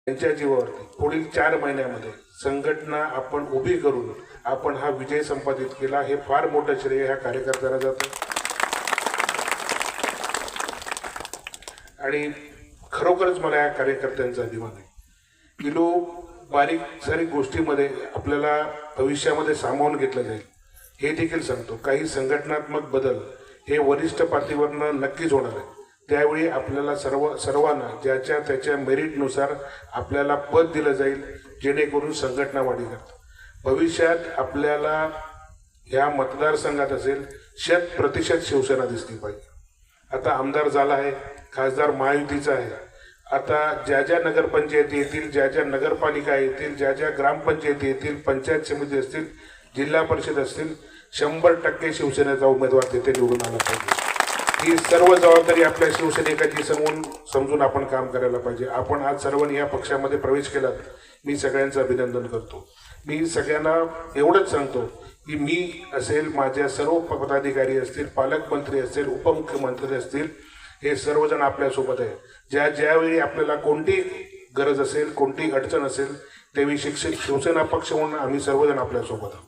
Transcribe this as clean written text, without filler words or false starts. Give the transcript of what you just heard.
त्यांच्या जीवावरती पुढील 4 महिन्यामध्ये संघटना आपण उभी करून आपण हा विजय संपादित केला। हे फार मोठं श्रेय ह्या कार्यकर्त्यांना जातं आणि खरोखरच मला या कार्यकर्त्यांचा अभिमान आहे की बारीक सारीक गोष्टीमध्ये आपल्याला भविष्यामध्ये सामावून घेतलं जाईल हे देखील सांगतो। काही संघटनात्मक बदल हे वरिष्ठ पातळीवरनं नक्कीच होणार आहे। त्यावेळी आपल्याला सर्वांना ज्याच्या त्याच्या मेरिटनुसार आपल्याला पद दिलं जाईल जेणेकरून संघटना वाढी करते। भविष्यात आपल्याला या मतदारसंघात असेल 100% शिवसेना दिसली पाहिजे। आता आमदार झाला आहे, खासदार महायुतीचा आहे। आता ज्या ज्या नगरपंचायती येतील, ज्या ज्या नगरपालिका येतील, ज्या ज्या ग्रामपंचायती येतील, पंचायत समिती असतील, जिल्हा परिषद असतील, 100% शिवसेनेचा उमेदवार तिथे निवडून आला पाहिजे। ही सर्व जबाबदारी आपल्या शिवसैनिकांची समजून आपण काम करायला पाहिजे। आपण आज सर्वांनी या पक्षामध्ये प्रवेश केलात, मी सगळ्यांचं अभिनंदन करतो। मी सगळ्यांना एवढंच सांगतो की मी असेल, माझ्या सर्व पदाधिकारी असतील, पालकमंत्री असतील, उपमुख्यमंत्री असतील, हे सर्वजण आपल्यासोबत आहे। ज्यावेळी आपल्याला कोणती गरज असेल, कोणती अडचण असेल, त्यावेळी शिवसेना पक्ष म्हणून आम्ही सर्वजण आपल्यासोबत आहोत।